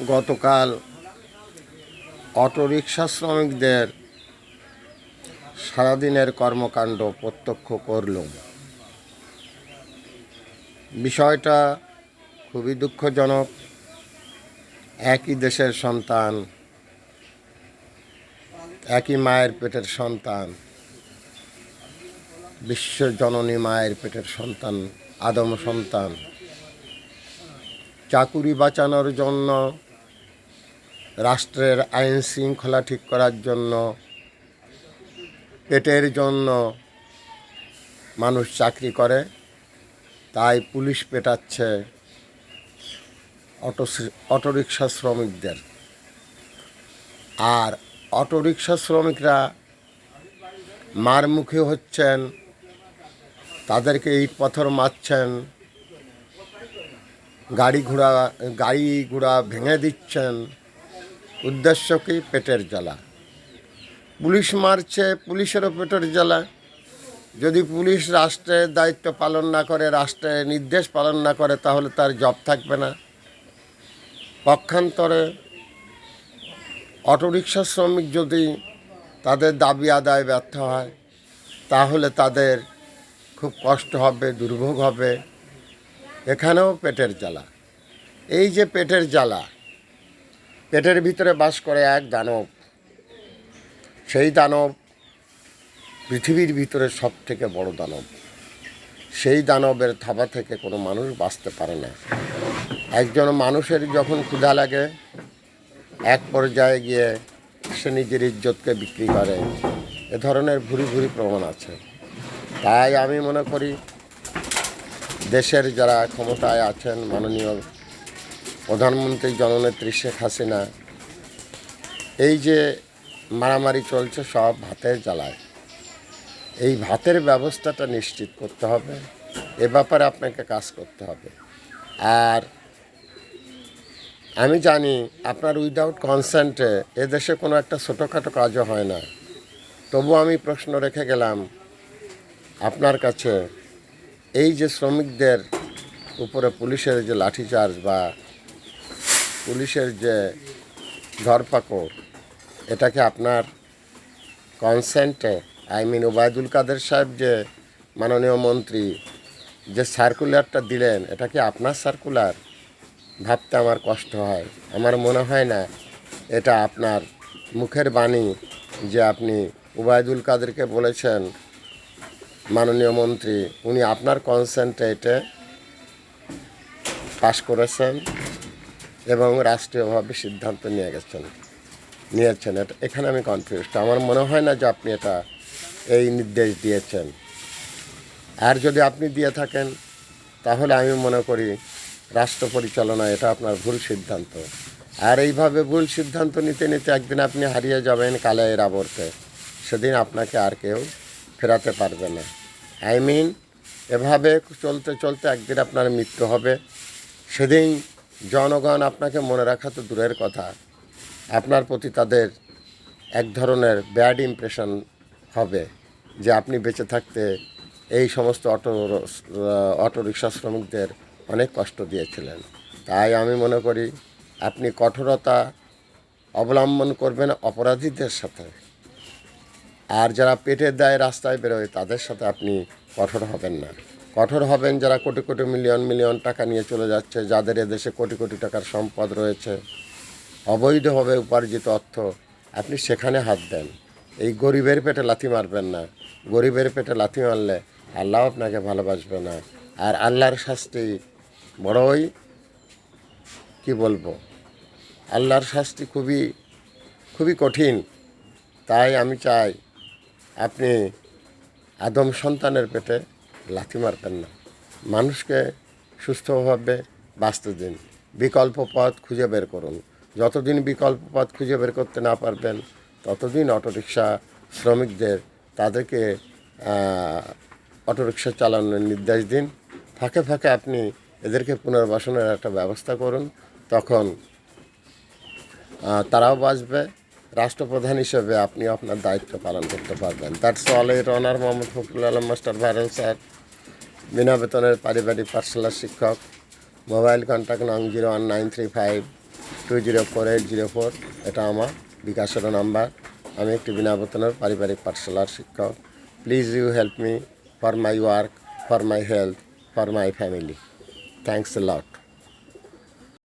গতকাল অটোরিকশা শ্রমিকদের সারাদিনের কর্মকাণ্ড প্রত্যক্ষ করলাম। বিষয়টা খুবই দুঃখজনক। একই দেশের সন্তান, একই মায়ের পেটের সন্তান, বিশ্বজননী মায়ের পেটের সন্তান, আদম সন্তান, চাকুরি বাঁচানোর জন্য, রাষ্ট্রের আইন শৃঙ্খলা ঠিক করার জন্য, পেটের জন্য মানুষ চাকরি করে, তাই পুলিশ পেটাচ্ছে অটোরিকশা শ্রমিকদের। আর অটোরিকশা শ্রমিকরা মার মুখে হচ্ছেন, তাদেরকে ইট পাথর মারছেন, গাড়ি ঘোড়া ভেঙে দিচ্ছেন। উদ্দেশ্য কি? পেটের জ্বালা। পুলিশ মারছে, পুলিশেরও পেটের জ্বালা। যদি পুলিশ রাষ্ট্রের দায়িত্ব পালন না করে, রাষ্ট্রের নির্দেশ পালন না করে, তাহলে তার জব থাকবে না। পক্ষান্তরে অটোরিকশা শ্রমিক যদি তাদের দাবি আদায় ব্যর্থ হয়, তাহলে তাদের খুব কষ্ট হবে, দুর্ভোগ হবে। এখানেও পেটের জ্বালা। এই যে পেটের জ্বালা, পেটের ভিতরে বাস করে এক দানব। সেই দানব পৃথিবীর ভিতরে সব থেকে বড় দানব। সেই দানবের থাবা থেকে কোনো মানুষ বাঁচতে পারে না। একজন মানুষের যখন ক্ষুধা লাগে, এক পর্যায়ে গিয়ে সে নিজের ইজ্জতকে বিক্রি করে। এ ধরনের ভুরি ভুরি প্রমাণ আছে। তাই আমি মনে করি, দেশের যারা ক্ষমতায় আছেন, মাননীয় প্রধানমন্ত্রী জননেত্রী শেখ হাসিনা, এই যে মারামারি চলছে সব ভাতের জ্বালায়, এই ভাতের ব্যবস্থাটা নিশ্চিত করতে হবে। এ ব্যাপারে আপনাকে কাজ করতে হবে। আর আমি জানি আপনার উইদাউট কনসেন্টে এদেশে কোনো একটা ছোটোখাটো কাজও হয় না। তবু আমি প্রশ্ন রেখে গেলাম আপনার কাছে, এই যে শ্রমিকদের উপরে পুলিশের যে লাঠিচার্জ বা পুলিশের যে ধরপাকড়, এটাকে আপনার কনসেন্টে, ওবায়দুল কাদের সাহেব যে মাননীয় মন্ত্রী যে সার্কুলারটা দিলেন, এটা কি আপনার সার্কুলার? ভাবতে আমার কষ্ট হয়। আমার মনে হয় না এটা আপনার মুখের বাণী যে আপনি ওবায়দুল কাদেরকে বলেছেন মাননীয় মন্ত্রী, উনি আপনার কনসেন্টে এটা পাশ করেছেন এবং রাষ্ট্রীয়ভাবে সিদ্ধান্ত নিয়েছেন। এটা এখানে আমি কনফিউজড। আমার মনে হয় না যে আপনি এটা এই নির্দেশ দিয়েছেন। আর যদি আপনি দিয়ে থাকেন, তাহলে আমি মনে করি রাষ্ট্র পরিচালনা এটা আপনার ভুল সিদ্ধান্ত। আর এইভাবে ভুল সিদ্ধান্ত নিতে নিতে একদিন আপনি হারিয়ে যাবেন কালের আবর্তে। সেদিন আপনাকে আর কেউ ফেরাতে পারবে না। এভাবে চলতে চলতে একদিন আপনার মৃত্যু হবে। সেদিন জনগণ আপনাকে মনে রাখা তো দূরের কথা, আপনার প্রতি তাদের এক ধরনের ব্যাড ইমপ্রেশন হবে যে আপনি বেঁচে থাকতে এই সমস্ত অটোরিকশা শ্রমিকদের অনেক কষ্ট দিয়েছিলেন। তাই আমি মনে করি আপনি কঠোরতা অবলম্বন করবেন অপরাধীদের সাথে। আর যারা পেটের দায়ে রাস্তায় বেরোয়, তাদের সাথে আপনি কঠোর হবেন না। কঠোর হবেন যারা কোটি কোটি মিলিয়ন মিলিয়ন টাকা নিয়ে চলে যাচ্ছে, যাদের এদেশে কোটি কোটি টাকার সম্পদ রয়েছে, অবৈধভাবে উপার্জিত অর্থ, আপনি সেখানে হাত দেন। এই গরিবের পেটে লাথি মারবেন না। গরিবের পেটে লাথি মারলে আল্লাহ আপনাকে ভালোবাসবে না। আর আল্লাহর শাস্তি বড়ই, কি বলবো, আল্লাহর শাস্তি খুবই খুবই কঠিন। তাই আমি চাই আপনি আদম সন্তানের পেটে লাথি মারবেন না। মানুষকে সুস্থভাবে বাঁচতে দিন। বিকল্প পথ খুঁজে বের করুন। যতদিন বিকল্প পথ খুঁজে বের করতে না পারবেন, ততদিন অটোরিকশা শ্রমিকদের তাদেরকে অটোরিকশা চালানোর নির্দেশ দিন। ফাঁকে ফাঁকে আপনি এদেরকে পুনর্বাসনের একটা ব্যবস্থা করুন। তখন তারাও বাঁচবে। রাষ্ট্রপ্রধান হিসেবে আপনি আপনার দায়িত্ব পালন করতে পারবেন। That's all. এর honour Mohammad Fakhrul Alam master viral sir, বিনা বেতনের পারিবারিক পাঠশালার শিক্ষক। মোবাইল কন্ট্যাক্ট নং 01935 204804 এটা আমার বিকাশের নাম্বার। আমি একটি বিনা বেতনের পারিবারিক পাঠশালার শিক্ষক। Please you help me for my work, for my health, for my family. Thanks a lot.